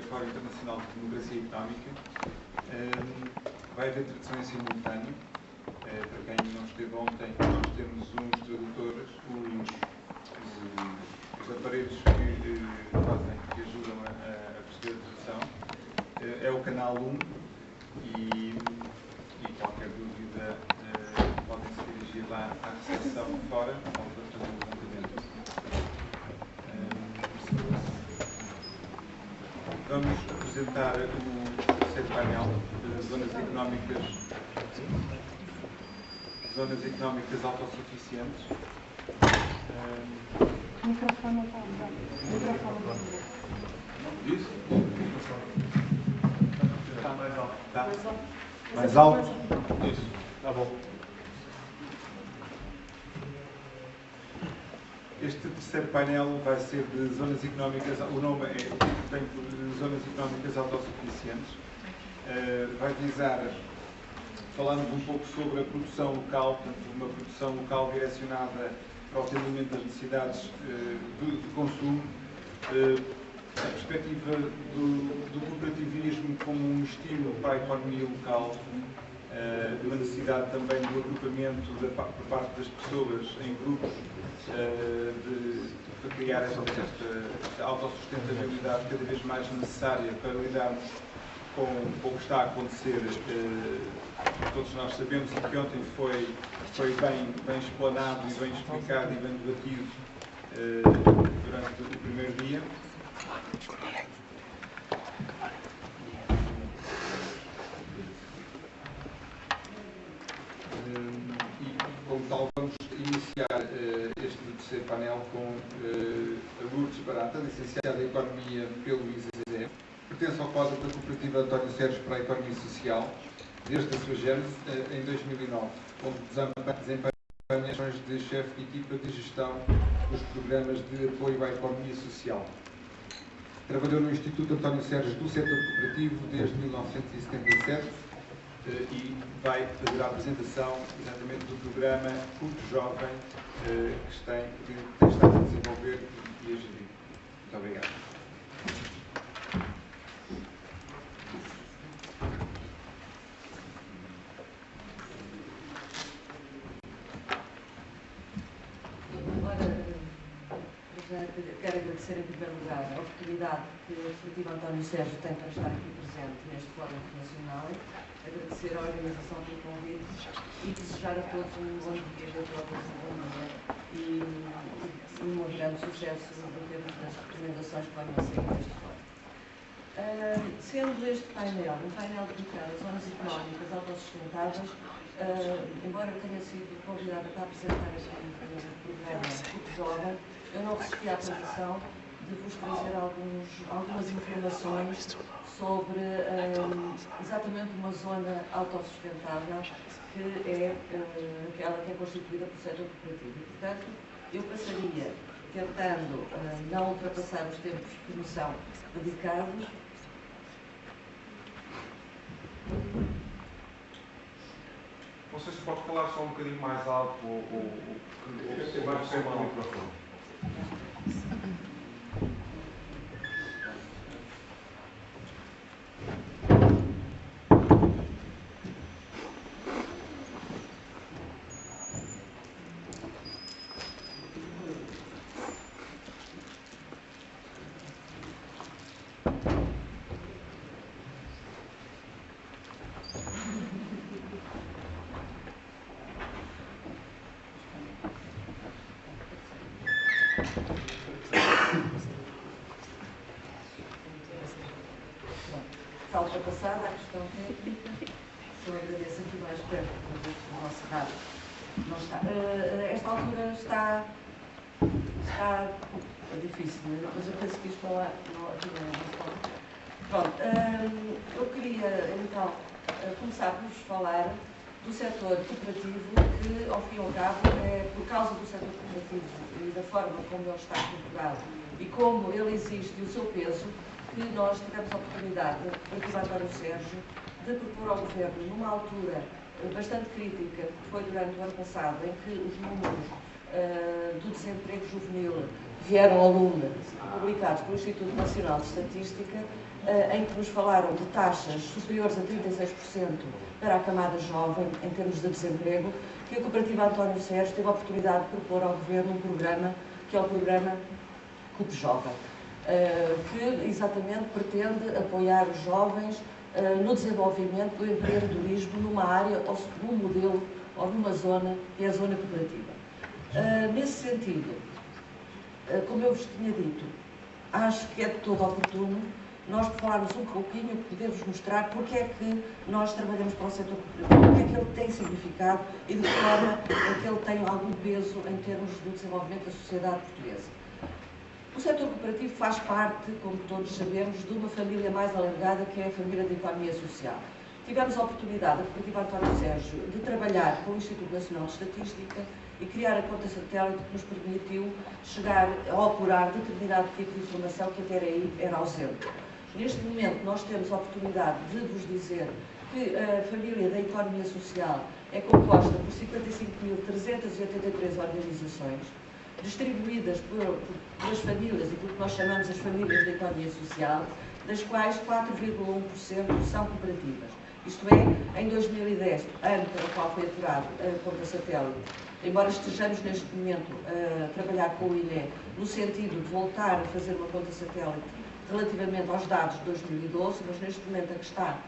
Fórum Internacional de Democracia Económica. Vai haver tradução em simultâneo. Para quem não esteve ontem, nós temos uns tradutores, os aparelhos que ajudam a perceber a tradução. É o canal 1 e qualquer dúvida podem se dirigir lá à recepção fora ou para fazer o levantamento. Vamos apresentar o terceiro painel de zonas económicas autossuficientes. O microfone não está ligado. Isso? Está mais alto. Tá. Mais alto? Isso, está bom. Este terceiro painel vai ser de zonas económicas, o nome tem zonas económicas autossuficientes. Vai visar, falando um pouco sobre a produção local, portanto, uma produção local direcionada para o atendimento das necessidades de consumo, a perspectiva do cooperativismo como um estímulo para a economia local, uma necessidade também do agrupamento por parte das pessoas em grupos para criar esta autossustentabilidade cada vez mais necessária para lidarmos com o que está a acontecer. Todos nós sabemos e que ontem foi bem explanado e bem explicado e bem debatido durante o primeiro dia. E, como tal, vamos iniciar este terceiro painel com a Lourdes Barata, licenciada em Economia pelo ISESE. Pertence ao quadro da Cooperativa António Sérgio para a Economia Social, desde a sua gênese em 2009, onde desempenha ações de chefe de equipa de gestão dos programas de apoio à economia social. Trabalhou no Instituto António Sérgio do Setor Cooperativo desde 1977 e vai fazer a apresentação exatamente do programa Curto Jovem que tem estado a desenvolver e a gerir. Muito obrigado. Quero agradecer em primeiro lugar a oportunidade que a Cooperativa António Sérgio tem para estar aqui presente neste Fórum Internacional, agradecer à organização pelo convite e desejar a todos um bom dia, a todas um bom dia e um grande sucesso em termos das recomendações que vão sair deste Fórum. Sendo este painel um painel dedicado a zonas económicas autossustentáveis, embora eu tenha sido convidada para apresentar este programa Curto Jovem, eu não resisti à tentação de vos trazer algumas informações sobre exatamente uma zona autossustentável que é aquela que é constituída por setor cooperativo. E, portanto, eu passaria, tentando não ultrapassar os tempos de comissão dedicados. Não sei se pode falar só um bocadinho mais alto ou mais perto do microfone. Está ultrapassada a questão técnica, só agradeço aqui mais perto do nosso rádio. Não está. Esta altura está difícil, mas eu penso que isto não é. Pronto, eu queria então começar por vos falar do setor cooperativo, que ao fim e ao cabo é por causa do setor cooperativo e da forma como ele está estruturado e como ele existe e o seu peso, que nós tivemos a oportunidade, a António Sérgio, de propor ao Governo, numa altura bastante crítica, que foi durante o ano passado, em que os números do Desemprego Juvenil vieram ao lume, publicados pelo Instituto Nacional de Estatística, em que nos falaram de taxas superiores a 36% para a camada jovem, em termos de desemprego, que a Cooperativa António Sérgio teve a oportunidade de propor ao Governo um programa, que é o programa CUP Jovem, que exatamente pretende apoiar os jovens no desenvolvimento do empreendedorismo numa área, ou num modelo, ou numa zona, que é a zona cooperativa. Nesse sentido, como eu vos tinha dito, acho que é de todo oportuno nós falarmos um pouquinho, poder-vos mostrar porque é que nós trabalhamos para o setor cooperativo, porque é que ele tem significado e de que forma é que ele tem algum peso em termos do desenvolvimento da sociedade portuguesa. O setor cooperativo faz parte, como todos sabemos, de uma família mais alargada, que é a família da economia social. Tivemos a oportunidade, a Cooperativa António Sérgio, de trabalhar com o Instituto Nacional de Estatística e criar a conta satélite que nos permitiu chegar a apurar determinado tipo de informação que até aí era ausente. Neste momento, nós temos a oportunidade de vos dizer que a família da economia social é composta por 55.383 organizações, distribuídas pelas famílias, aquilo que nós chamamos as famílias da economia social, das quais 4,1% são cooperativas. Isto é, em 2010, ano para o qual foi apurado a conta satélite, embora estejamos neste momento a trabalhar com o INE no sentido de voltar a fazer uma conta satélite relativamente aos dados de 2012, mas neste momento a que está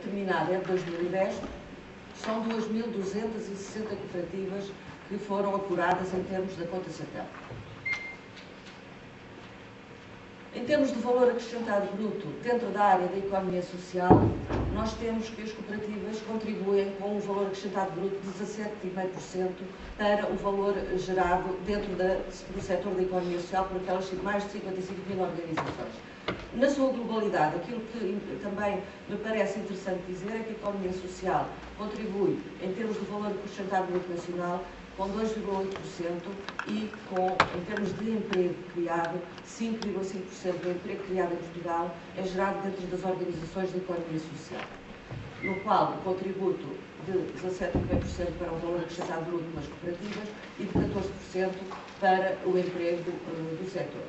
terminada é de 2010, são 2.260 cooperativas que foram apuradas em termos da conta satélite. Em termos de valor acrescentado bruto dentro da área da economia social, nós temos que as cooperativas contribuem com um valor acrescentado bruto de 17,5% para o valor gerado dentro do setor da economia social por aquelas mais de 55.000 organizações. Na sua globalidade, aquilo que também me parece interessante dizer é que a economia social contribui, em termos de valor acrescentado bruto nacional, com 2,8% e em termos de emprego criado, 5,5% do emprego criado em Portugal é gerado dentro das organizações da economia social, no qual o contributo de 17,5% para o valor acrescentado bruto nas cooperativas e de 14% para o emprego do setor.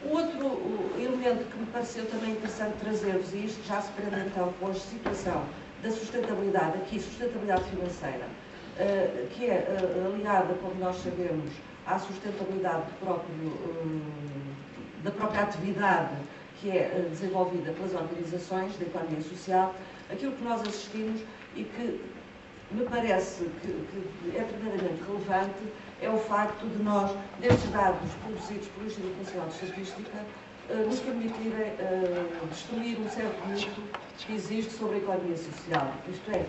Um outro elemento que me pareceu também interessante trazer-vos, e isto já se prende então com a situação da sustentabilidade, aqui sustentabilidade financeira, que é aliada, como nós sabemos, à sustentabilidade da própria atividade que é desenvolvida pelas organizações da economia social, aquilo que nós assistimos e que me parece que é verdadeiramente relevante é o facto de nós, destes dados produzidos pelo Instituto Nacional de Estatística, nos permitirem destruir um certo mito que existe sobre a economia social. Isto é,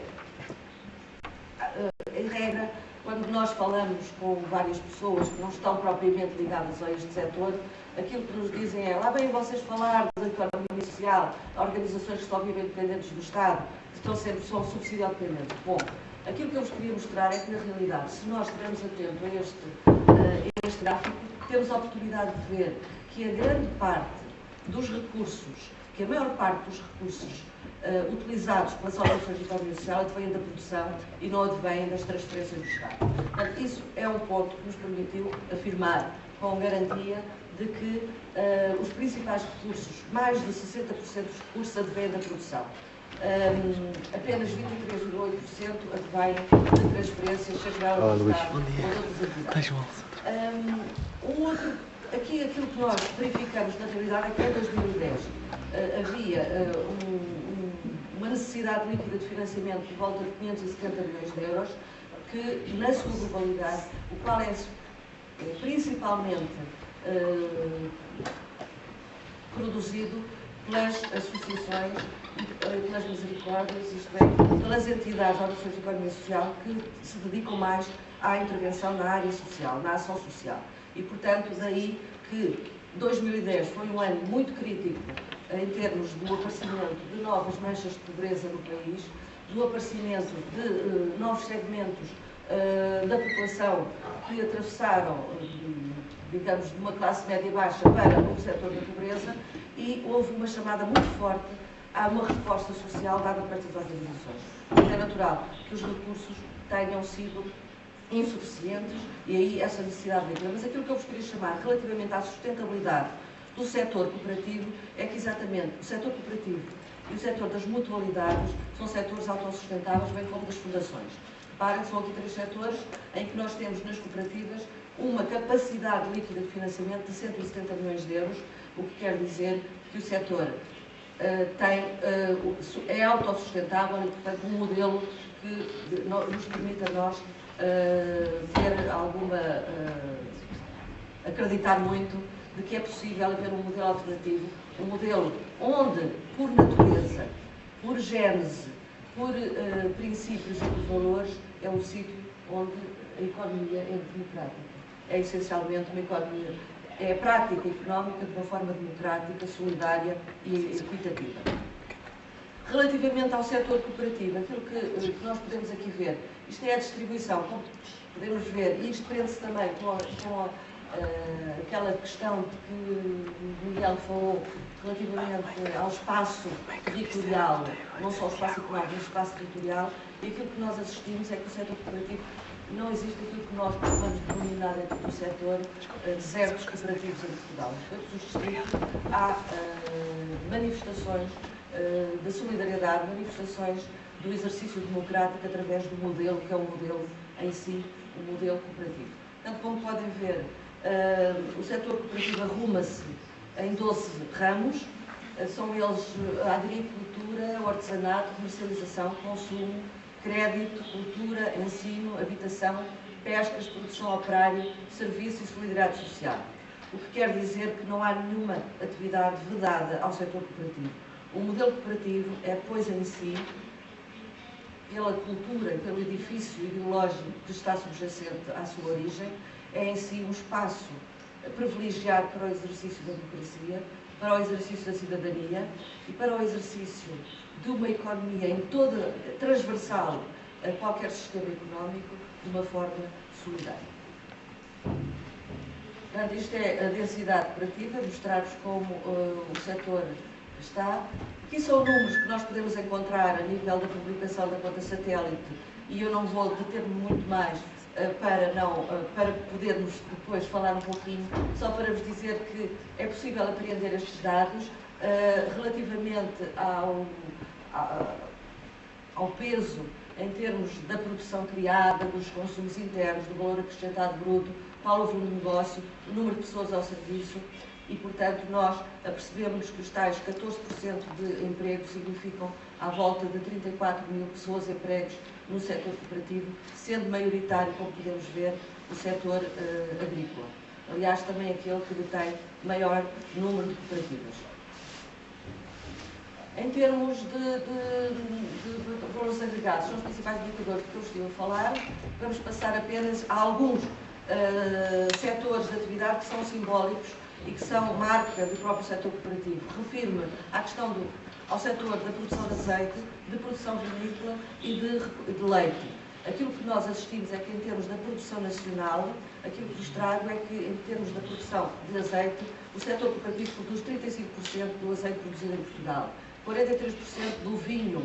em regra, quando nós falamos com várias pessoas que não estão propriamente ligadas a este setor, aquilo que nos dizem é: lá vêm vocês falar da economia social, organizações que só vivem dependentes do Estado, que são subsidiodependentes. Bom, aquilo que eu vos queria mostrar é que, na realidade, se nós estivermos atentos a este gráfico, temos a oportunidade de ver que a grande parte dos recursos, que a maior parte dos recursos utilizados pelas organizações de economia social advêm da produção e não advêm das transferências do Estado. Portanto, isso é um ponto que nos permitiu afirmar com garantia de que os principais recursos, mais de 60% dos recursos, advêm da produção. Apenas 23,8% advêm de transferências, seja ela do Estado ou de outras entidades. Aqui aquilo que nós verificamos na realidade é que em 2010 havia uma necessidade líquida de financiamento de volta de 570 milhões de euros, que na sua globalidade, o qual é principalmente produzido pelas associações e pelas misericórdias, isto é, pelas entidades, organizações de economia social que se dedicam mais à intervenção na área social, na ação social. E, portanto, daí que 2010 foi um ano muito crítico em termos do aparecimento de novas manchas de pobreza no país, do aparecimento de novos segmentos da população que atravessaram, digamos, de uma classe média baixa para o setor da pobreza, e houve uma chamada muito forte a uma resposta social dada por estas organizações. É natural que os recursos tenham sido insuficientes, e aí essa necessidade de... Mas aquilo que eu vos queria chamar relativamente à sustentabilidade do setor cooperativo é que exatamente o setor cooperativo e o setor das mutualidades são setores autossustentáveis, bem como das fundações. Reparem, são aqui 3 setores em que nós temos nas cooperativas uma capacidade líquida de financiamento de 170 milhões de euros, o que quer dizer que o setor é autossustentável e, portanto, um modelo que nos permite a nós ter alguma... acreditar muito de que é possível haver um modelo alternativo, um modelo onde, por natureza, por gênese, por princípios e por valores, é um sítio onde a economia é democrática. É essencialmente uma economia, é a prática económica de uma forma democrática, solidária e equitativa. Relativamente ao setor cooperativo, aquilo que nós podemos aqui ver, isto é a distribuição, como podemos ver, e isto prende-se também com aquela questão de que o Miguel falou relativamente ao espaço territorial, não só o espaço económico, mas o espaço territorial, e aquilo que nós assistimos é que o setor cooperativo não existe aquilo que nós podemos denominar dentro do setor desertos cooperativos em Portugal. Em todos os distritos há manifestações da solidariedade, manifestações do exercício democrático através do modelo, que é o modelo em si, o modelo cooperativo. Portanto, como podem ver, o setor cooperativo arruma-se em 12 ramos, são eles a agricultura, o artesanato, comercialização, consumo, crédito, cultura, ensino, habitação, pescas, produção operária, serviço e solidariedade social. O que quer dizer que não há nenhuma atividade vedada ao setor cooperativo. O modelo cooperativo é, pois, em si, pela cultura e pelo edifício ideológico que está subjacente à sua origem, é em si um espaço privilegiado para o exercício da democracia, para o exercício da cidadania e para o exercício de uma economia em toda, transversal a qualquer sistema económico, de uma forma solidária. Portanto, isto é a densidade cooperativa, mostrar-vos como o setor está. Aqui são números que nós podemos encontrar a nível da publicação da conta satélite, e eu não vou deter-me muito mais para podermos depois falar um pouquinho, só para vos dizer que é possível apreender estes dados relativamente ao peso em termos da produção criada, dos consumos internos, do valor acrescentado bruto, qual o volume de negócio, o número de pessoas ao serviço, e, portanto, nós apercebemos que os tais 14% de empregos significam à volta de 34 mil pessoas empregos no setor cooperativo, sendo maioritário, como podemos ver, o setor agrícola. Aliás, também aquele que detém maior número de cooperativas. Em termos de valores agregados, são os principais indicadores que eu estive a falar. Vamos passar apenas a alguns setores de atividade que são simbólicos e que são marca do próprio setor cooperativo. Refiro-me à questão ao setor da produção de azeite, de produção vinícola e de leite. Aquilo que nós assistimos é que, em termos da produção nacional, aquilo que vos trago é que, em termos da produção de azeite, o setor cooperativo produz 35% do azeite produzido em Portugal, 43% do vinho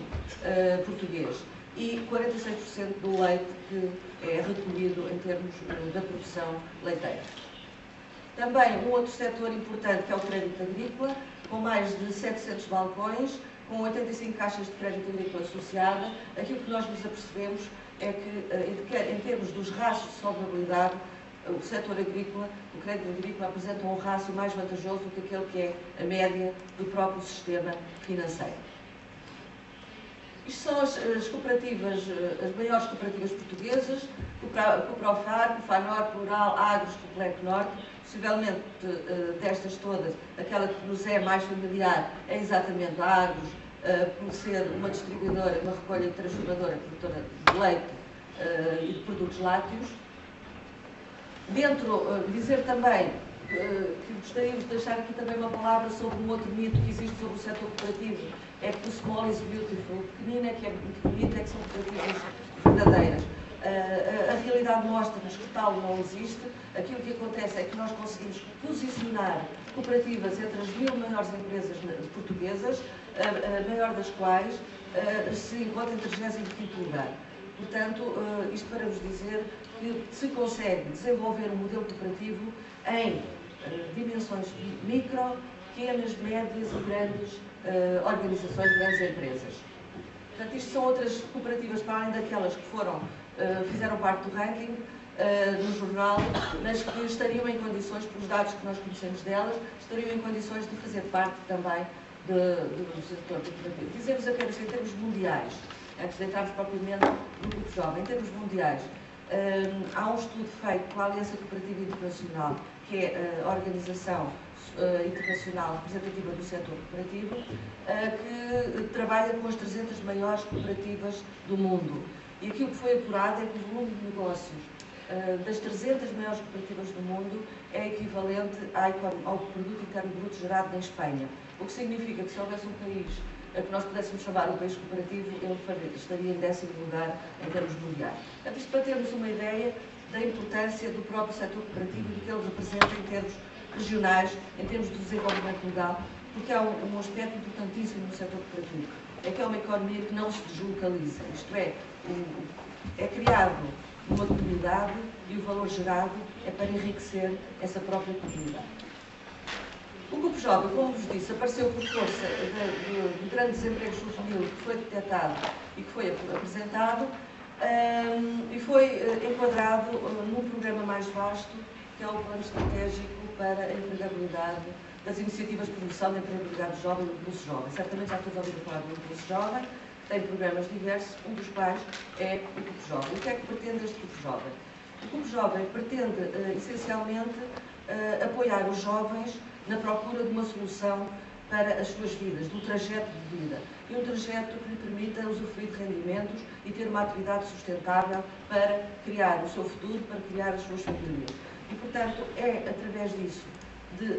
português e 46% do leite que é recolhido em termos da produção leiteira. Também um outro setor importante, que é o crédito agrícola, com mais de 700 balcões, com 85 caixas de crédito agrícola associada. Aquilo que nós nos apercebemos é que, em termos dos rastros de solvabilidade, o setor agrícola, o crédito agrícola, apresenta um rácio mais vantajoso do que aquele que é a média do próprio sistema financeiro. Isto são as cooperativas, as maiores cooperativas portuguesas, Coprofar, Cofanor, Plural, Agros, Coplec Norte. Possivelmente, destas todas, aquela que nos é mais familiar é exatamente a Agros, por ser uma distribuidora, uma recolha e transformadora, produtora de leite e de produtos lácteos. Dizer também que gostaríamos de deixar aqui também uma palavra sobre um outro mito que existe sobre o setor cooperativo, é que o small is beautiful, o pequenino é que é muito bonito, é que são cooperativas verdadeiras. A realidade mostra-nos que tal não existe. Aquilo que acontece é que nós conseguimos posicionar cooperativas entre as 1000 maiores empresas portuguesas, a maior das quais se encontra em 35º lugar. Portanto, isto para vos dizer que se consegue desenvolver um modelo cooperativo em dimensões micro, pequenas, médias e grandes organizações, grandes empresas. Portanto, isto são outras cooperativas para além daquelas que fizeram parte do ranking no jornal, mas que estariam em condições, pelos dados que nós conhecemos delas, estariam em condições de fazer parte também do setor cooperativo. Dizemos apenas em termos mundiais, antes de entrarmos propriamente no grupo jovem, em termos mundiais, há um estudo feito pela Aliança Cooperativa Internacional, que é a organização internacional representativa do setor cooperativo, que trabalha com as 300 maiores cooperativas do mundo. E aquilo que foi apurado é que o volume de negócios das 300 maiores cooperativas do mundo é equivalente ao produto interno bruto gerado na Espanha. O que significa que se houvesse um país que nós pudéssemos chamar um país cooperativo, ele estaria em 10º lugar em termos mundiais. Portanto, isto para termos uma ideia da importância do próprio setor cooperativo e do que ele representa em termos regionais, em termos de desenvolvimento local, porque há um aspecto importantíssimo no setor cooperativo, é que é uma economia que não se deslocaliza, isto é criado uma comunidade e o valor gerado é para enriquecer essa própria comunidade. O Grupo Jovem, como vos disse, apareceu por força do grande desemprego juvenil que foi detectado e que foi apresentado e foi enquadrado num programa mais vasto, que é o Plano Estratégico para a Empregabilidade das Iniciativas de Promoção da Empregabilidade Jovem do Impulso Jovem. Certamente já todos ouviram falar do Impulso Jovem, que tem programas diversos, um dos quais é o Grupo Jovem. O que é que pretende este Grupo Jovem? O Grupo Jovem pretende, essencialmente, apoiar os jovens na procura de uma solução para as suas vidas, do trajeto de vida. E um trajeto que lhe permita usufruir de rendimentos e ter uma atividade sustentável para criar o seu futuro, para criar as suas famílias. E, portanto, é através disso, de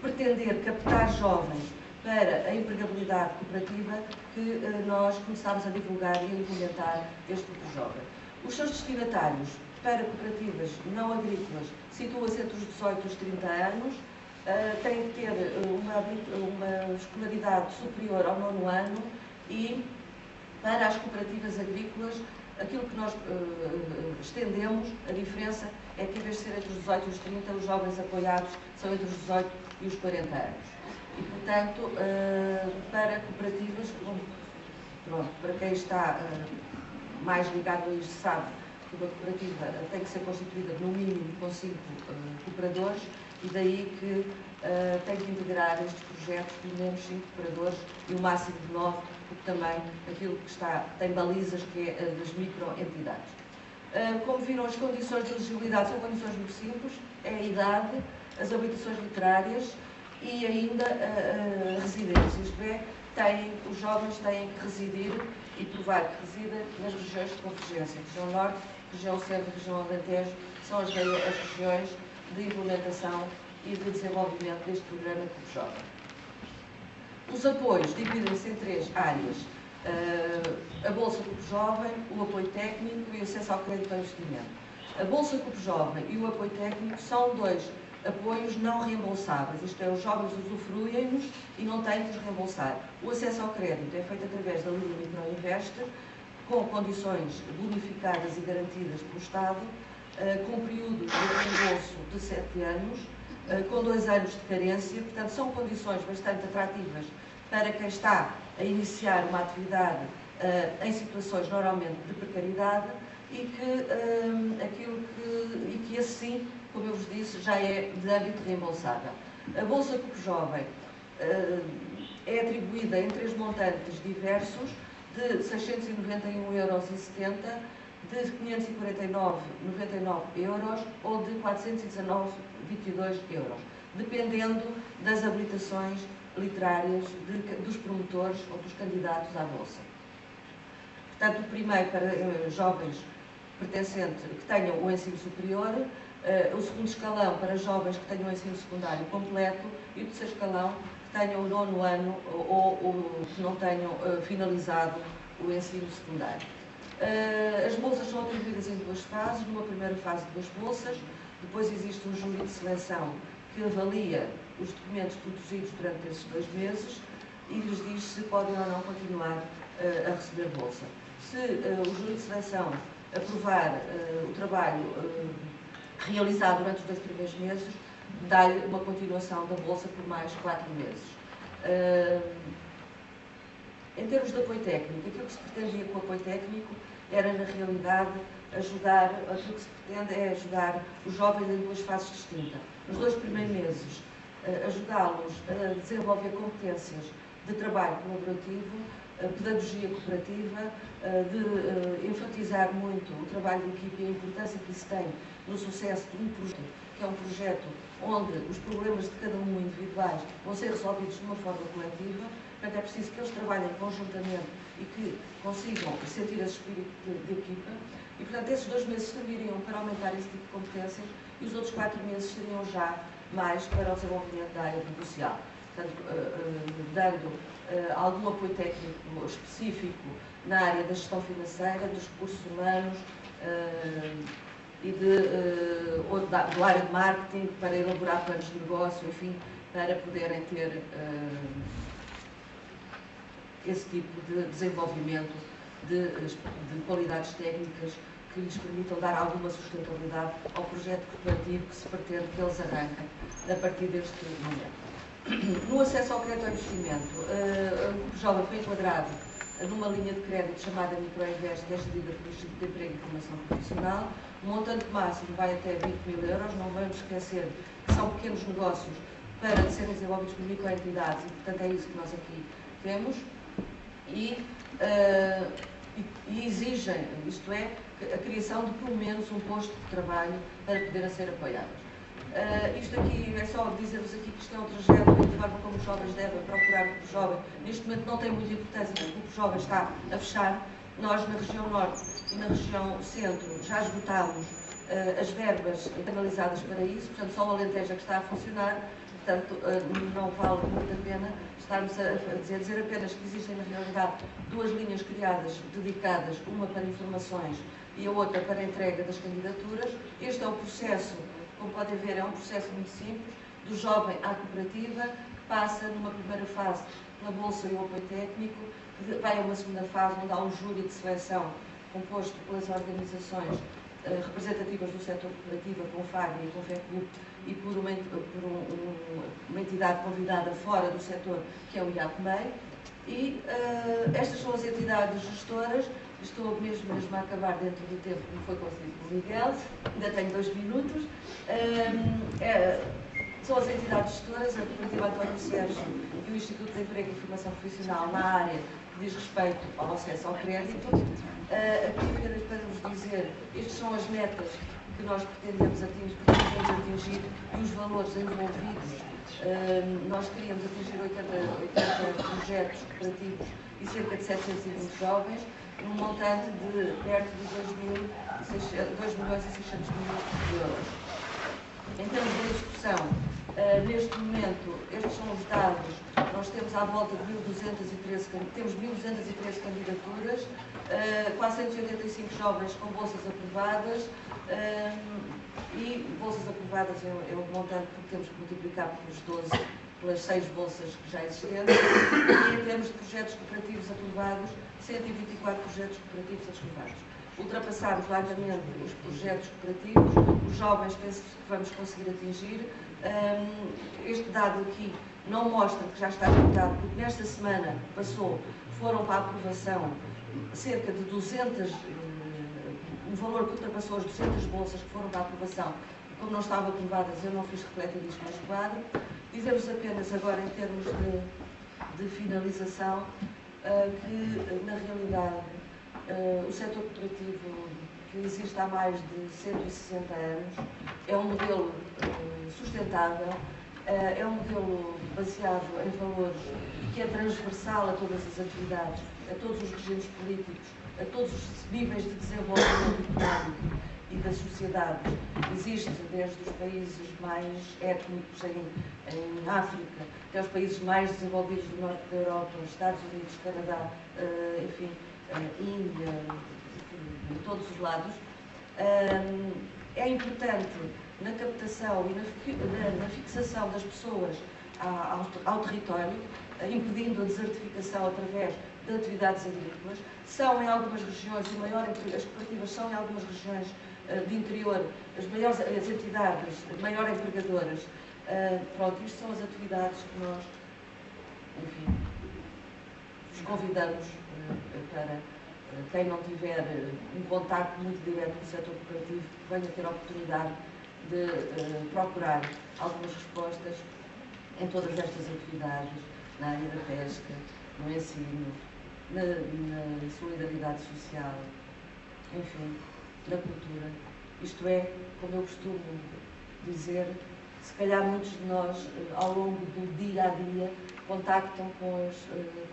pretender captar jovens para a empregabilidade cooperativa, que nós começámos a divulgar e a implementar este Grupo Jovem. Os seus destinatários para cooperativas não agrícolas situam-se entre os 18 e os 30 anos, têm que ter uma escolaridade superior ao 9º ano e, para as cooperativas agrícolas, aquilo que nós estendemos, a diferença é que, em vez de ser entre os 18 e os 30, os jovens apoiados são entre os 18 e os 40 anos. E, portanto, para cooperativas, para quem está mais ligado a isto sabe que uma cooperativa tem que ser constituída no mínimo com 5 cooperadores e daí que tem que integrar estes projetos pelo menos 5 cooperadores e o máximo de 9, porque também aquilo que tem balizas, que é das microentidades. Como viram, as condições de elegibilidade são condições muito simples, é a idade, as habilitações literárias e ainda a residência, isto é, os jovens têm que residir e provar que residem nas regiões de convergência, região Norte, região Centro, região Alentejo, são as regiões de implementação e de desenvolvimento deste programa Grupo Jovem. Os apoios dividem-se em 3 áreas: a Bolsa Grupo Jovem, o apoio técnico e o acesso ao crédito ao investimento. A Bolsa Grupo Jovem e o apoio técnico são 2 apoios não reembolsáveis, isto é, os jovens usufruem-nos e não têm que os reembolsar. O acesso ao crédito é feito através da Liga Microinvest, com condições bonificadas e garantidas pelo Estado, com períodos de reembolso de 7 anos, com 2 anos de carência, portanto são condições bastante atrativas para quem está a iniciar uma atividade em situações normalmente de precariedade e que assim, como eu vos disse, já é de âmbito reembolsável. A Bolsa Grupo Jovem é atribuída em 3 montantes diversos, de 691,70 euros, de 549,99 euros ou de 419,22 euros, dependendo das habilitações literárias dos promotores ou dos candidatos à Bolsa. Portanto, o primeiro para jovens pertencentes que tenham o ensino superior, o segundo escalão para jovens que tenham o ensino secundário completo e o terceiro escalão que tenham o 9º ano ou que não tenham finalizado o ensino secundário. As bolsas são atribuídas em 2 fases. Numa primeira fase de 2 bolsas, depois existe um júri de seleção que avalia os documentos produzidos durante esses 2 meses e lhes diz se podem ou não continuar a receber bolsa. Se o júri de seleção aprovar o trabalho realizado durante os 2 primeiros meses, dá-lhe uma continuação da bolsa por mais 4 meses. Em termos de apoio técnico, aquilo que se pretendia com o apoio técnico era, na realidade, aquilo que se pretende é ajudar os jovens em 2 fases distintas. Nos 2 primeiros meses, ajudá-los a desenvolver competências de trabalho colaborativo, pedagogia cooperativa, de enfatizar muito o trabalho de equipe e a importância que isso tem no sucesso de um projeto, que é um projeto onde os problemas de cada um individuais vão ser resolvidos de uma forma coletiva. Portanto, é preciso que eles trabalhem conjuntamente e que consigam sentir esse espírito de equipa. E, portanto, esses 2 meses serviriam para aumentar esse tipo de competências e os outros 4 meses seriam já mais para o desenvolvimento da área negocial. Portanto, dando algum apoio técnico específico na área da gestão financeira, dos recursos humanos e do área de marketing para elaborar planos de negócio, enfim, para poderem ter esse tipo de desenvolvimento de qualidades técnicas que lhes permitam dar alguma sustentabilidade ao projeto cooperativo que se pretende que eles arranquem a partir deste momento. No acesso ao crédito ao investimento, o grupo jovem foi enquadrado numa linha de crédito chamada Microinvest, que é gerida pelo Instituto de Emprego e Formação Profissional. O montante máximo vai até 20.000 euros. Não vamos esquecer que são pequenos negócios para serem desenvolvidos por microentidades e, portanto, é isso que nós aqui temos. E exigem, isto é, a criação de pelo menos um posto de trabalho para poderem ser apoiadas. Isto aqui é só dizer-vos aqui que isto é um trajeto de forma como os jovens devem procurar o grupo jovem. Neste momento não tem muita importância, porque o grupo jovem está a fechar. Nós, na região norte e na região centro, já esgotámos as verbas canalizadas para isso, portanto só o Alentejo é que está a funcionar. Portanto, não vale muito a pena estarmos a dizer apenas que existem, na realidade, 2 linhas criadas, dedicadas, uma para informações e a outra para a entrega das candidaturas. Este é o processo, como podem ver, é um processo muito simples, do jovem à cooperativa, que passa numa primeira fase pela bolsa e o apoio técnico, vai a uma segunda fase, onde há um júri de seleção composto pelas organizações representativas do setor cooperativo, a CONFAG e a CONFECLUB, e por uma entidade convidada fora do setor, que é o IAPMEI. E estas são as entidades gestoras. Estou mesmo a acabar dentro do tempo que me foi concedido por Miguel, ainda tenho 2 minutos. São as entidades gestoras, a Cooperativa António Sérgio e o Instituto de Emprego e Formação Profissional na área que diz respeito ao acesso ao crédito. Aqui apenas para vos dizer, estas são as metas que nós pretendemos atingir e os valores envolvidos. Nós queríamos atingir 80 projetos cooperativos e cerca de 720 jovens, num montante de perto de 2.600.000 euros. Em termos de execução, neste momento, estes são os dados, nós temos à volta de 1.213 candidaturas, 485 jovens com bolsas aprovadas, e bolsas aprovadas é o montante que temos que multiplicar pelos 12, pelas 6 bolsas que já existentes, e em termos de projetos cooperativos aprovados, 124 projetos cooperativos aprovados. Ultrapassámos largamente os projetos cooperativos, os jovens penso que vamos conseguir atingir. Este dado aqui não mostra que já está aprovado, porque nesta semana foram para a aprovação cerca de 200, um valor que ultrapassou as 200 bolsas que foram para a aprovação. Como não estavam aprovadas, eu não fiz refletir isto neste quadro. Dizer-vos apenas agora, em termos de finalização, que na realidade o setor cooperativo, que existe há mais de 160 anos, é um modelo sustentável, é um modelo baseado em valores que é transversal a todas as atividades, a todos os regimes políticos, a todos os níveis de desenvolvimento económico e das sociedades. Existe desde os países mais étnicos em África, até os países mais desenvolvidos do norte da Europa, Estados Unidos, Canadá, enfim, Índia, de todos os lados. É importante na captação e na fixação das pessoas ao território, impedindo a desertificação através de atividades agrícolas. São em algumas regiões, as cooperativas são em algumas regiões de interior as entidades maior empregadoras. Pronto, isto são as atividades que nós, enfim, vos convidamos para quem não tiver um contacto muito direto com o setor cooperativo, venha ter a oportunidade de procurar algumas respostas em todas estas atividades, na área da pesca, no ensino, na solidariedade social, enfim, na cultura. Isto é, como eu costumo dizer, se calhar muitos de nós, ao longo do dia a dia, contactam com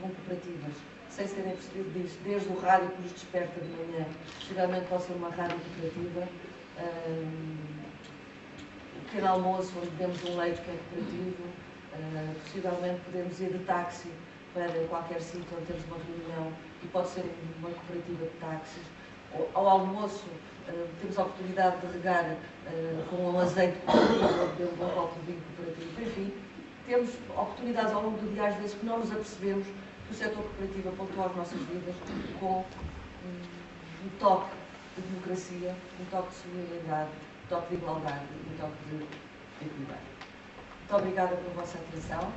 cooperativas, sem serem percebido disto, desde o rádio que nos desperta de manhã, possivelmente pode ser uma rádio cooperativa, o pequeno almoço onde bebemos um leite que é cooperativo, possivelmente podemos ir de táxi para qualquer sítio onde temos uma reunião e pode ser uma cooperativa de táxis. Ao almoço temos a oportunidade de regar com um azeite cooperativo ou beber um copo de vinho cooperativo. Enfim, temos oportunidades ao longo do dia, às vezes, que não nos apercebemos que o setor cooperativo apontou às nossas vidas com um toque de democracia, um toque de solidariedade, um toque de igualdade e um toque de equidade. Muito obrigada pela vossa atenção.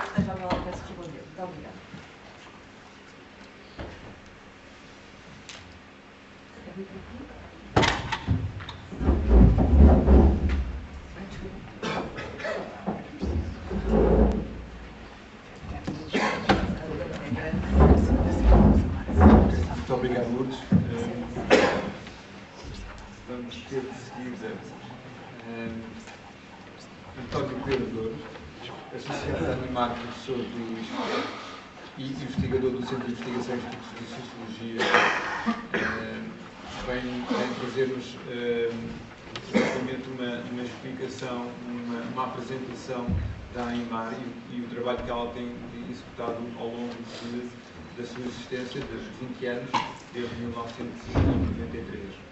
Esteja ao meu alcance responder. Muito obrigada. Muito obrigado, Lourdes. Vamos ter de seguir António Pedro, associado a Animar, professor e investigador do Centro de Investigação e Estudos de Sociologia, vem trazer-nos exatamente uma explicação, uma apresentação da Animar e o trabalho que ela tem executado ao longo da sua existência, dos 20 anos, desde 1993.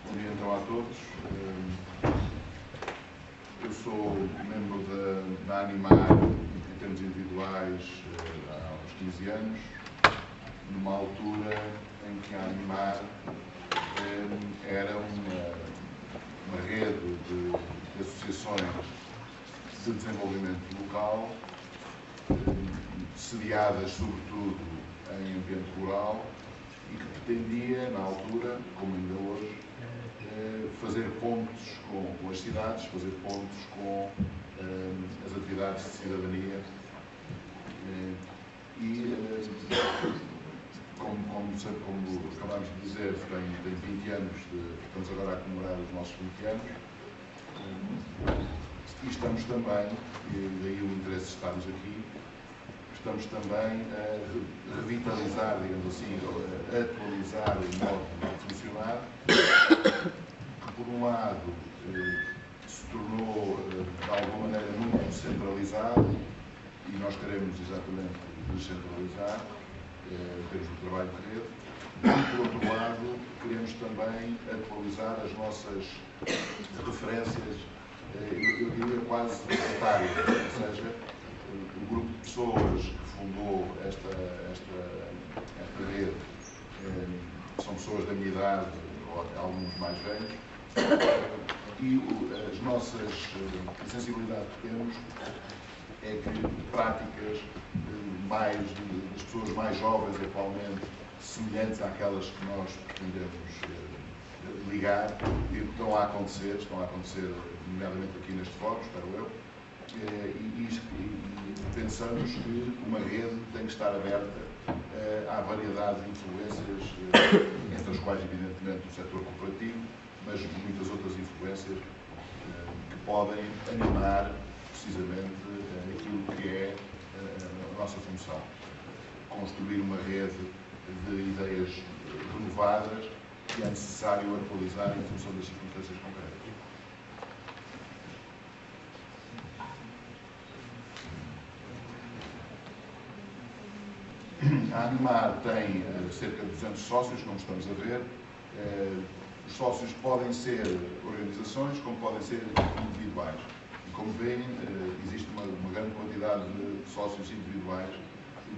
Bom dia então a todos. Eu sou membro da Animar em termos individuais há uns 15 anos, numa altura em que a Animar era uma rede de associações de desenvolvimento local, sediadas sobretudo em ambiente rural e que pretendia, na altura, como ainda hoje, fazer pontos com as cidades, fazer pontos com as atividades de cidadania como acabámos de dizer, tem 20 anos, estamos agora a comemorar os nossos 20 anos e estamos também, e daí o interesse de estarmos aqui, estamos também a revitalizar, digamos assim, a atualizar o modo de funcionar, que por um lado se tornou de alguma maneira muito centralizado e nós queremos exatamente descentralizar em termos de trabalho de rede, e por outro lado queremos também atualizar as nossas referências, eu diria quase etárias, ou seja, o grupo de pessoas que fundou esta rede são pessoas da minha idade, ou alguns mais velhos, e a sensibilidade que temos é que práticas das pessoas mais jovens atualmente, semelhantes àquelas que nós pretendemos ligar, e que estão a acontecer, nomeadamente aqui neste fórum, espero eu, e pensamos que uma rede tem que estar aberta à variedade de influências, entre as quais, evidentemente, o setor cooperativo, mas muitas outras influências que podem animar, precisamente, aquilo que é a nossa função. Construir uma rede de ideias renovadas que é necessário atualizar em função das circunstâncias concretas. A Animar tem cerca de 200 sócios, como estamos a ver. Os sócios podem ser organizações, como podem ser individuais. E como veem, existe uma grande quantidade de sócios individuais,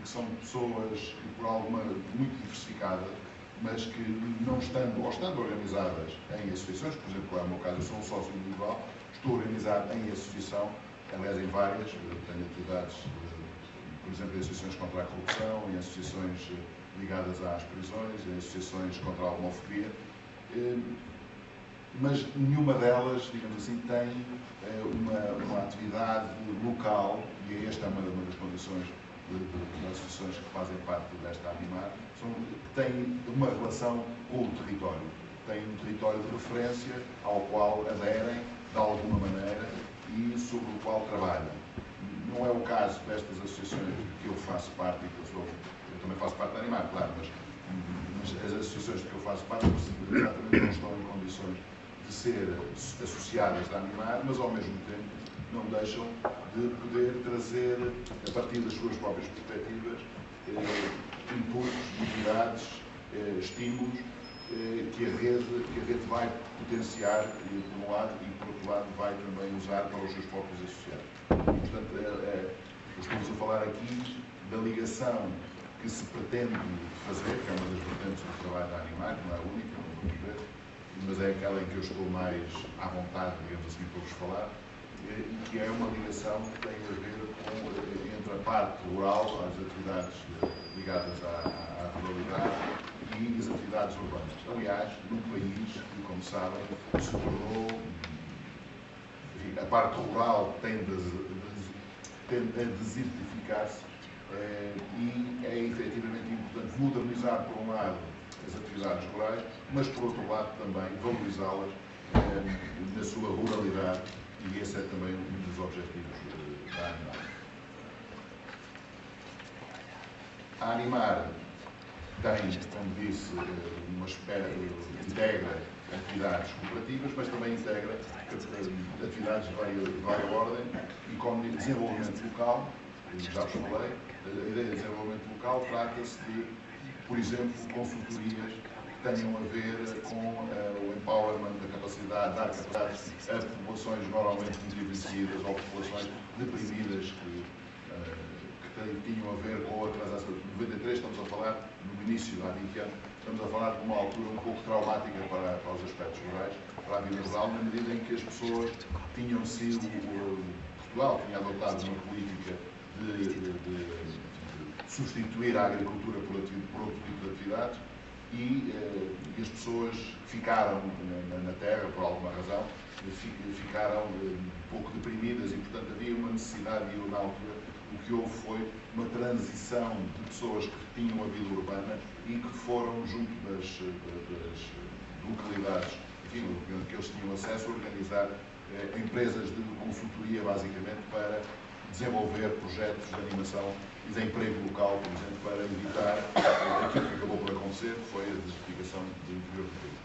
que são pessoas que, por alguma muito diversificadas, mas que não estando, ou estando organizadas em associações, por exemplo, no meu caso, eu sou um sócio individual, estou organizado em associação, aliás, em várias, tenho atividades, por exemplo, em associações contra a corrupção, em associações ligadas às prisões, em associações contra a homofobia, mas nenhuma delas, digamos assim, tem uma atividade local, e esta é uma das condições das associações que fazem parte desta Animar, têm uma relação com o território. Têm um território de referência ao qual aderem de alguma maneira e sobre o qual trabalham. Não é o caso destas associações que eu faço parte e que eu também faço parte da Animar, claro, mas as associações que eu faço parte exatamente não estão em condições de ser associadas da Animar, mas ao mesmo tempo não deixam de poder trazer, a partir das suas próprias perspectivas, inputs, novidades, estímulos que a rede vai potenciar, por um lado, e por outro lado vai também usar para os seus próprios associados. E, portanto, estamos a falar aqui da ligação que se pretende fazer, que é uma das vertentes do trabalho da Animar, que não é a única, não vamos ver, mas é aquela em que eu estou mais à vontade, digamos assim, para vos falar, e que é uma ligação que tem a ver entre a parte rural, as atividades ligadas à ruralidade e as atividades urbanas. Aliás, num país que, como sabem, se tornou, enfim, a parte rural tende a desertificar-se e é efetivamente importante modernizar, por um lado, as atividades rurais, mas, por outro lado, também valorizá-las na sua ruralidade. E esse é também um dos objetivos da Animar. A Animar tem, como disse, integra atividades cooperativas, mas também integra atividades de várias ordem e como desenvolvimento local, já vos falei, a ideia de desenvolvimento local trata-se de, por exemplo, consultorias tenham a ver com o empowerment, a capacidade, dar capacidade a populações normalmente envelhecidas ou populações deprimidas que tinham a ver com outras. Em 93 estamos a falar, no início há 20 anos, estamos a falar de uma altura um pouco traumática para os aspectos rurais, para a vida rural, na medida em que as pessoas tinham sido, Portugal tinha adotado uma política de substituir a agricultura por outro tipo de atividades, e as pessoas ficaram na terra, por alguma razão, ficaram um pouco deprimidas e, portanto, havia uma necessidade, e na altura o que houve foi uma transição de pessoas que tinham a vida urbana e que foram, junto das localidades, enfim, que eles tinham acesso, a organizar empresas de consultoria, basicamente, para desenvolver projetos de animação e de emprego local, por exemplo, para evitar aquilo que acabou por acontecer, que foi a desertificação do interior do país.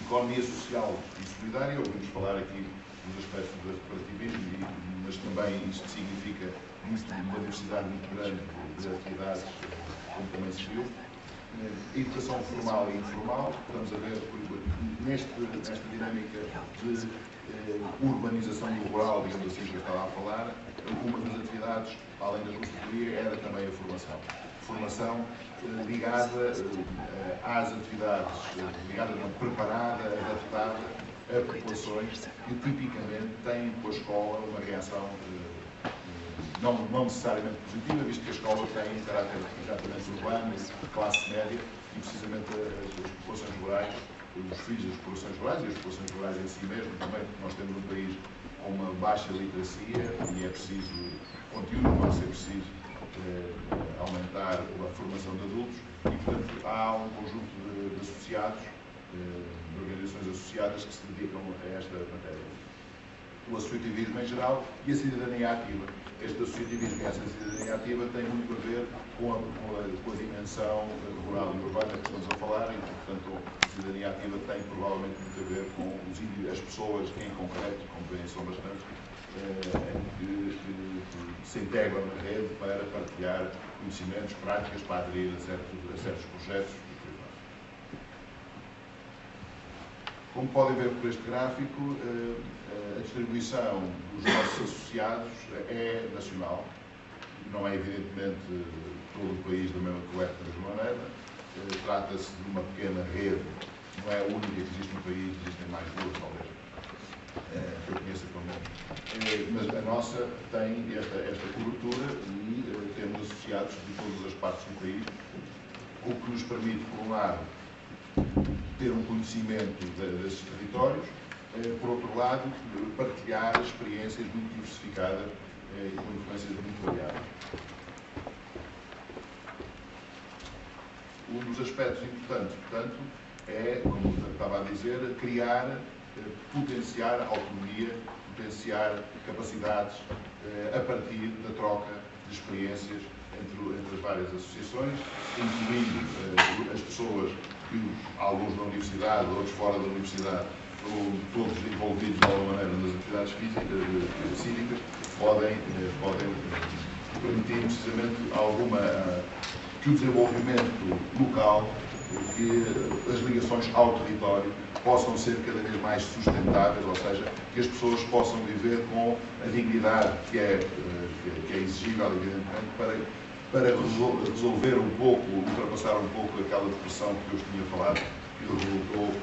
Economia social e solidária, ouvimos falar aqui dos aspectos do cooperativismo, mas também isto significa uma diversidade muito grande de atividades, como também se viu. Educação formal e informal, estamos a ver nesta dinâmica de urbanização rural, digamos assim, que eu estava a falar. Uma das atividades, além da consultoria, era também a formação. Formação ligada às atividades, preparada, adaptada a populações que tipicamente têm com a escola uma reação não necessariamente positiva, visto que a escola tem caráter exatamente urbano, de classe média, e precisamente as populações rurais, os filhos das populações rurais e as populações rurais em si mesmo, também porque nós temos um país com uma baixa literacia e é preciso, continua a ser preciso aumentar a formação de adultos e, portanto, há um conjunto de associados, de organizações associadas que se dedicam a esta matéria. o associativismo em geral e a cidadania ativa. Este associativismo e essa cidadania ativa têm muito a ver com a dimensão rural e urbana que estamos a falar e, portanto, a cidadania ativa tem provavelmente muito a ver com as pessoas em concreto, como bem são bastantes, que se integram na rede para partilhar conhecimentos, práticas, para aderir a certos projetos. Como podem ver por este gráfico, a distribuição dos nossos associados é nacional. Não é, evidentemente, todo o país da mesma coleta da mesma maneira. Trata-se de uma pequena rede, não é a única que existe no país, existem mais duas, talvez, que eu conheça pelo menos. Mas a nossa tem esta cobertura e temos associados de todas as partes do país, o que nos permite, por um lado, ter um conhecimento desses territórios, por outro lado, partilhar experiências muito diversificadas e com influências muito variadas. Um dos aspectos importantes, portanto, é, como estava a dizer, criar, potenciar autonomia, potenciar capacidades a partir da troca de experiências entre as várias associações, incluindo as pessoas que, alguns na universidade, outros fora da universidade, ou todos envolvidos de alguma maneira nas atividades cívicas, podem permitir precisamente que o desenvolvimento local, que as ligações ao território possam ser cada vez mais sustentáveis, ou seja, que as pessoas possam viver com a dignidade que é exigível, evidentemente, para resolver um pouco, ultrapassar um pouco aquela depressão que eu tinha falado, que resultou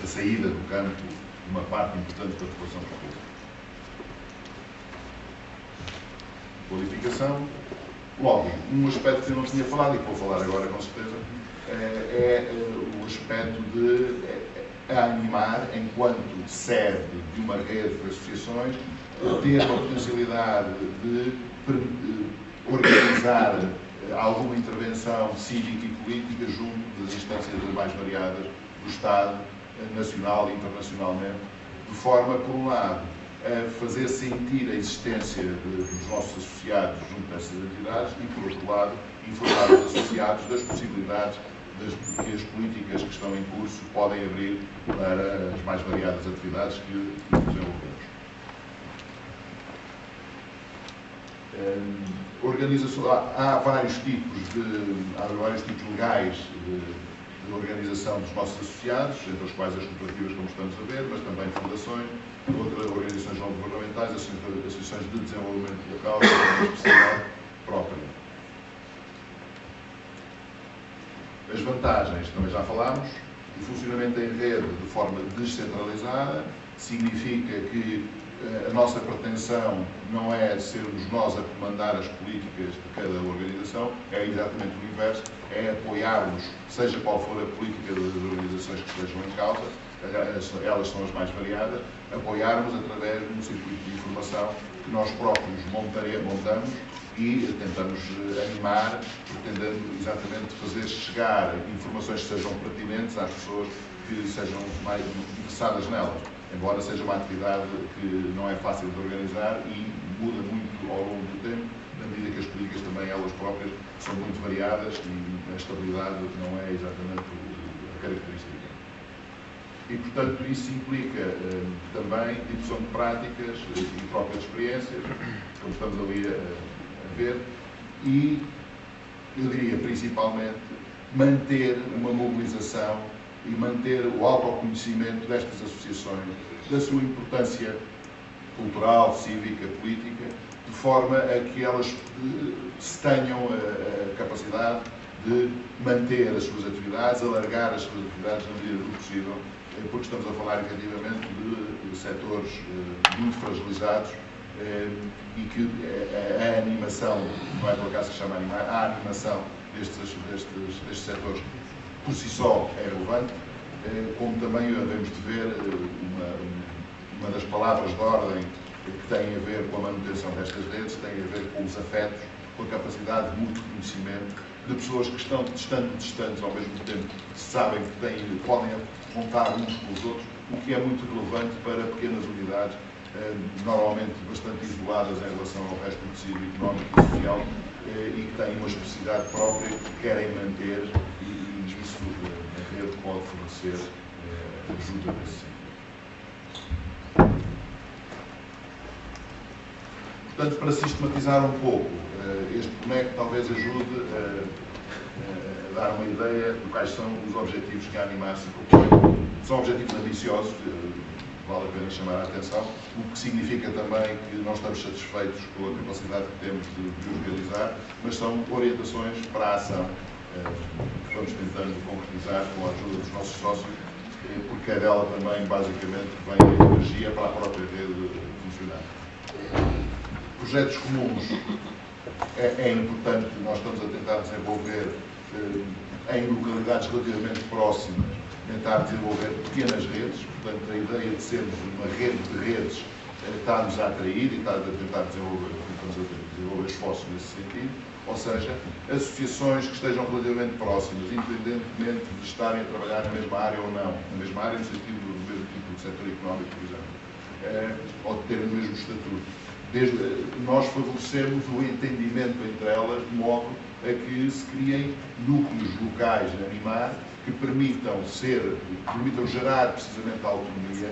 da saída do campo de uma parte importante da população portuguesa. Qualificação. Logo, um aspecto que eu não tinha falado e que vou falar agora com certeza, é o aspecto de animar, enquanto sede de uma rede de associações, ter a potencialidade de organizar alguma intervenção cívica e política junto das instâncias mais variadas do Estado, nacional e internacionalmente, de forma, por um lado, a fazer sentir a existência dos nossos associados junto dessas entidades e, por outro lado, informar os associados das possibilidades que as políticas que estão em curso podem abrir para as mais variadas atividades que desenvolvemos. Há vários tipos legais de organização dos nossos associados, entre os quais as cooperativas, como estamos a ver, mas também fundações, outras organizações não governamentais, associações de desenvolvimento local, de uma especialidade própria. As vantagens, também já falámos, o funcionamento em rede de forma descentralizada significa que a nossa pretensão não é sermos nós a comandar as políticas de cada organização, é exatamente o inverso, é apoiarmos, seja qual for a política das organizações que estejam em causa, elas são as mais variadas, apoiarmos através de um circuito de informação que nós próprios montamos e tentamos animar, pretendendo exatamente fazer chegar informações que sejam pertinentes às pessoas que sejam mais interessadas nelas. Embora seja uma atividade que não é fácil de organizar e muda muito ao longo do tempo, na medida que as políticas também, elas próprias, são muito variadas e a estabilidade não é exatamente a característica. E, portanto, isso implica também difusão de práticas e troca de experiências, como estamos ali a ver, e, eu diria, principalmente, manter uma mobilização e manter o autoconhecimento destas associações, da sua importância cultural, cívica, política, de forma a que elas tenham a capacidade de manter as suas atividades, alargar as suas atividades na medida do possível, porque estamos a falar efetivamente de setores muito fragilizados e que a animação, não é por acaso que se chama animar, a animação destes setores por si só é relevante, como também devemos de ver uma das palavras de ordem que tem a ver com a manutenção destas redes, tem a ver com os afetos, com a capacidade de mútuo conhecimento de pessoas que estão distantes ao mesmo tempo, sabem que podem contar uns com os outros, o que é muito relevante para pequenas unidades, normalmente bastante isoladas em relação ao resto do tecido económico e social, e que têm uma especificidade própria que querem manter, e isso a rede pode fornecer ajuda nesse sentido. Portanto, para sistematizar um pouco, este boneco talvez ajude a dar uma ideia de quais são os objetivos que a Animar se propõe. São objetivos ambiciosos, vale a pena chamar a atenção, o que significa também que não estamos satisfeitos com a capacidade que temos de os realizar, mas são orientações para a ação que vamos tentando concretizar com a ajuda dos nossos sócios, porque é dela também, basicamente, que vem a energia para a própria rede funcionar. Projetos comuns é importante, nós estamos a tentar desenvolver em localidades relativamente próximas, tentar desenvolver pequenas redes, portanto a ideia de sermos uma rede de redes está-nos a atrair e está a tentar desenvolver esforços nesse sentido, ou seja, associações que estejam relativamente próximas, independentemente de estarem a trabalhar na mesma área ou não, na mesma área no sentido do mesmo tipo de setor económico, por exemplo, ou de terem o mesmo estatuto. Nós favorecemos o entendimento entre elas, de modo a que se criem núcleos locais de Animar que permitam gerar precisamente a autonomia,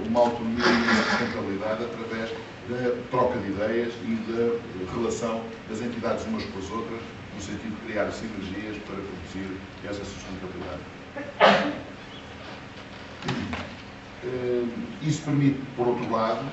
uma autonomia e uma sustentabilidade através da troca de ideias e da relação das entidades umas com as outras, no sentido de criar sinergias para produzir essa sustentabilidade. Isso permite, por outro lado,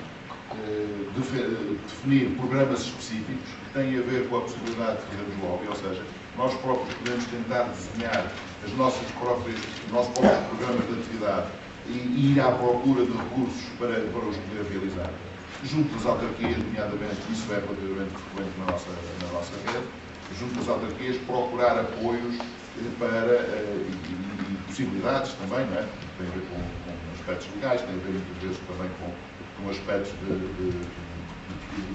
definir programas específicos que têm a ver com a possibilidade de fazermos lobby, ou seja, nós próprios podemos tentar desenhar os nossos próprios programas de atividade e ir à procura de recursos para os poder realizar. Junto das autarquias, nomeadamente, isso é relativamente frequente na nossa rede, junto das autarquias, procurar apoios e possibilidades também, não é? Tem a ver com aspectos legais, tem a ver muitas vezes também com aspectos de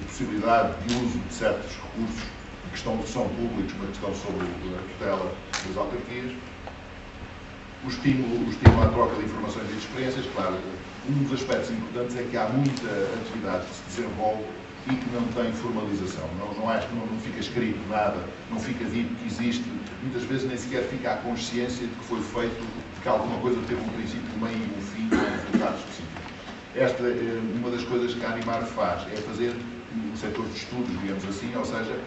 possibilidade de uso de certos recursos que são públicos, mas que estão sob a tutela das autarquias. O estímulo à troca de informações e de experiências, claro, um dos aspectos importantes é que há muita atividade que se desenvolve e que não tem formalização. Não fica escrito nada, não fica dito que existe, muitas vezes nem sequer fica a consciência de que foi feito, de que alguma coisa teve um princípio, um meio e um fim, um resultado específico. Esta é uma das coisas que a Animar faz, é fazer um setor de estudos, digamos assim, ou seja,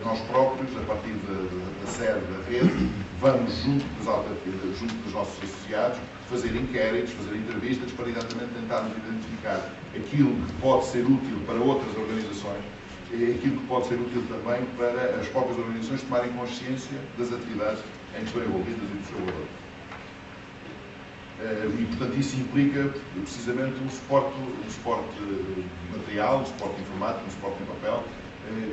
nós próprios, a partir da sede da rede, vamos junto dos nossos associados, fazer inquéritos, fazer entrevistas, para exatamente tentarmos identificar aquilo que pode ser útil para outras organizações e aquilo que pode ser útil também para as próprias organizações tomarem consciência das atividades em que estão envolvidas e do seu valor. E, portanto, isso implica precisamente um suporte material, um suporte informático, um suporte em papel,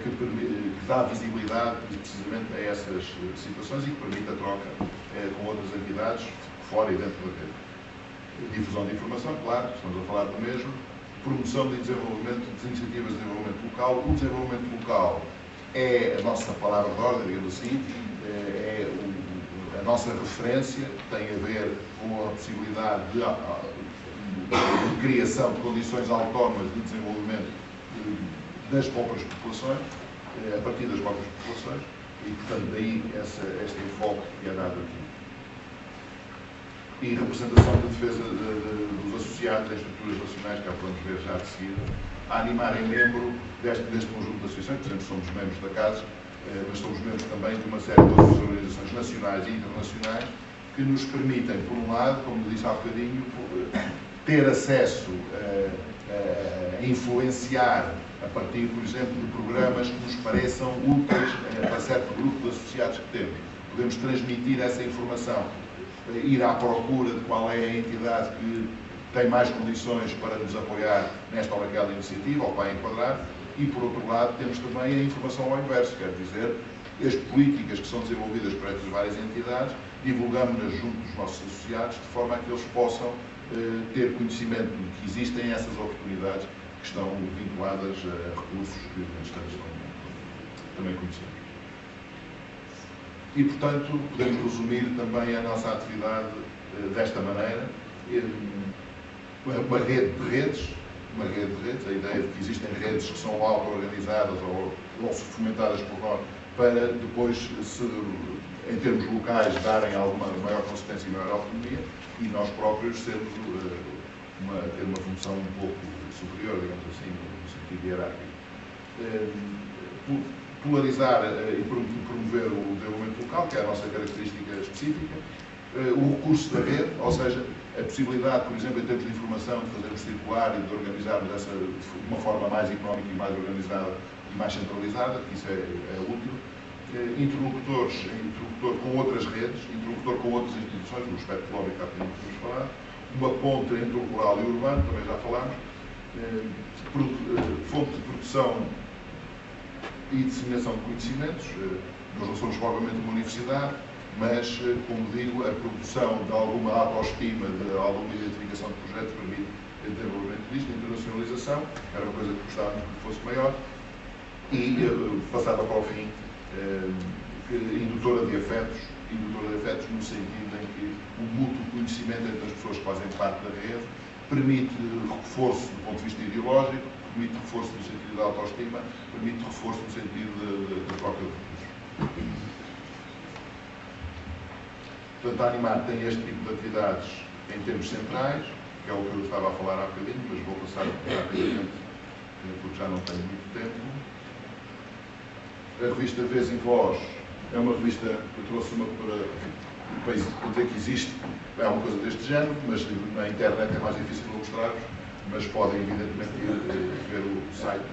que dá visibilidade precisamente a essas situações e que permite a troca com outras entidades fora e dentro da rede. Difusão de informação, claro, estamos a falar do mesmo. Promoção de desenvolvimento, de iniciativas de desenvolvimento local. O desenvolvimento local é a nossa palavra de ordem, digamos assim, a nossa referência, tem a ver com a possibilidade de criação de condições autónomas de desenvolvimento das próprias populações, a partir das próprias populações, e, portanto, daí este enfoque que é dado aqui. E representação de defesa dos associados em estruturas nacionais, que vamos ver já de seguida. A Animar é membro deste conjunto de associações, por exemplo, somos membros da CASE, mas somos membros também de uma série de outras organizações nacionais e internacionais que nos permitem, por um lado, como disse há bocadinho, ter acesso a influenciar a partir, por exemplo, de programas que nos pareçam úteis para certo grupo de associados que temos. Podemos transmitir essa informação, ir à procura de qual é a entidade que tem mais condições para nos apoiar nesta ou naquela iniciativa, ou para enquadrar, e, por outro lado, temos também a informação ao inverso, quer dizer, as políticas que são desenvolvidas por estas várias entidades, divulgamos-nas junto dos nossos associados, de forma a que eles possam ter conhecimento de que existem essas oportunidades que estão vinculadas a recursos que nós também conhecemos. E, portanto, podemos resumir também a nossa atividade desta maneira. uma rede de redes, a ideia de que existem redes que são auto-organizadas ou fomentadas por nós, para depois, em termos locais, darem alguma maior consistência e maior autonomia, e nós próprios sermos, ter uma função um pouco superior, digamos assim, no sentido hierárquico. Polarizar e promover o desenvolvimento local, que é a nossa característica específica, o recurso da rede, ou seja, a possibilidade, por exemplo, em termos de informação, de fazermos circular e de organizarmos de uma forma mais económica e mais organizada e mais centralizada, isso é útil. Interlocutor com outras redes, interlocutor com outras instituições, no aspecto lógico que há bocadinho podemos falar, uma ponte entre o rural e o urbano, também já falámos, fonte de produção e disseminação de conhecimentos. Nós não somos provavelmente uma universidade, mas, como digo, a produção de alguma autoestima, de alguma identificação de projetos permite o desenvolvimento disto, a internacionalização, era uma coisa que gostávamos que fosse maior, e passada para o fim, indutora de afetos no sentido em que o mútuo conhecimento entre as pessoas que fazem parte da rede permite reforço do ponto de vista ideológico, permite reforço no sentido da autoestima, permite reforço no sentido da troca de recursos. Portanto, a Animar tem este tipo de atividades em termos centrais, que é o que eu estava a falar há bocadinho, mas vou passar rapidamente, porque já não tenho muito tempo. A revista Vez em Voz é uma revista que eu trouxe uma para dizer que existe, é uma coisa deste género, mas na internet é mais difícil de mostrar-vos, mas podem evidentemente ver o site.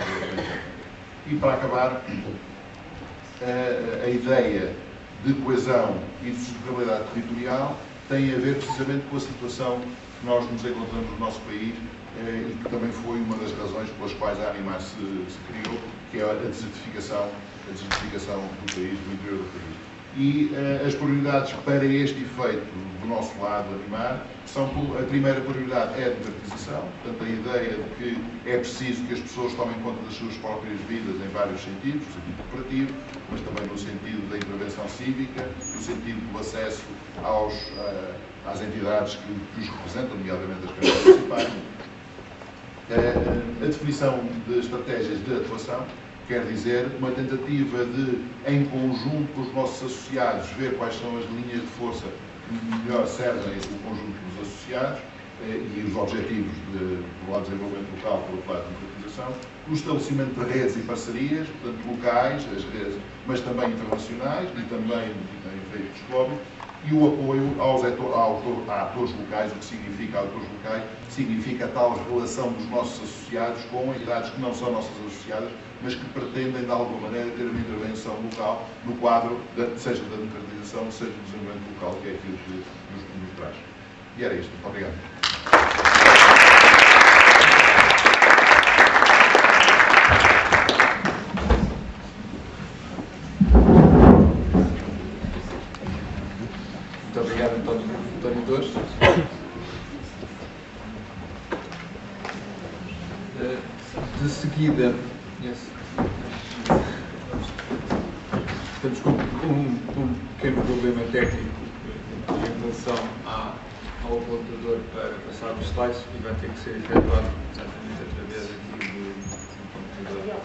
E para acabar, a ideia de coesão e de sustentabilidade territorial tem a ver precisamente com a situação que nós nos encontramos no nosso país e que também foi uma das razões pelas quais a Animar se criou, que é a desertificação do país, do interior do país. E as prioridades para este efeito do nosso lado, Animar, são a primeira prioridade é a democratização, portanto a ideia de que é preciso que as pessoas tomem conta das suas próprias vidas em vários sentidos, no sentido cooperativo, mas também no sentido da intervenção cívica, no sentido do acesso às entidades que os representam, nomeadamente as câmaras municipais. A definição de estratégias de atuação quer dizer uma tentativa de, em conjunto com os nossos associados, ver quais são as linhas de força que melhor servem o conjunto dos associados e os objetivos do lado do desenvolvimento local, por outro lado, de democratização, o estabelecimento de redes e parcerias, portanto locais, as redes, mas também internacionais e também em efeitos globais, e o apoio a atores locais. O que significa atores locais? Significa a tal relação dos nossos associados com entidades que não são nossas associadas, mas que pretendem, de alguma maneira, ter uma intervenção local no quadro, seja da democratização, seja do desenvolvimento local, que é aquilo que nos traz. E era isto. Muito obrigado. Muito obrigado, António Dores. De seguida, estamos com um pequeno problema técnico em relação ao apontador para passar os slides e vai ter que ser efetuado exatamente através aqui do computador.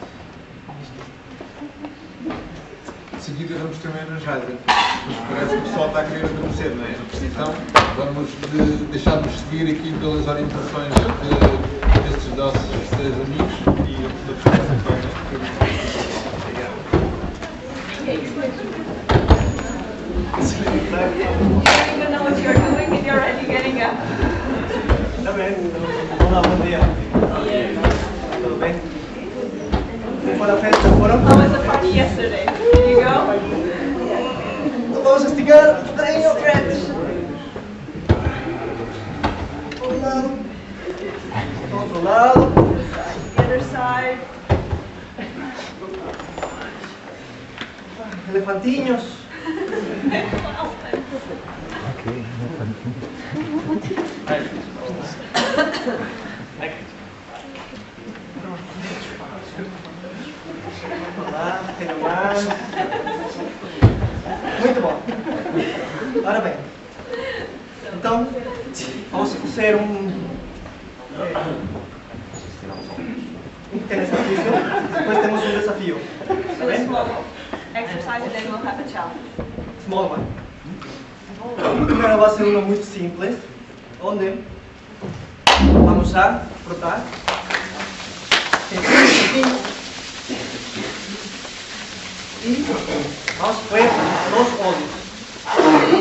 De seguida vamos também nas rádios, mas parece que o pessoal está a querer adormecer, não é? Então vamos deixar-nos seguir aqui pelas orientações destes nossos três amigos e eu You don't even know what you're doing and you're already getting up. Hola, buen día. ¿Todo bien? ¿Fue la fiesta? ¿Fueron? How was the party yesterday? Did you go? Nos vamos a esticar. Trae friends. Por un lado. Por otro lado. The other side. Elefantiños. Olá, fenomenal. Muito bom. Ora bem, então vamos fazer Interesantísimo. Después tenemos un desafío. Do a small exercise and then we'll have a challenge. Small one. Primero va a ser uno muy simple, donde vamos a frotar y vamos a poner los ojos.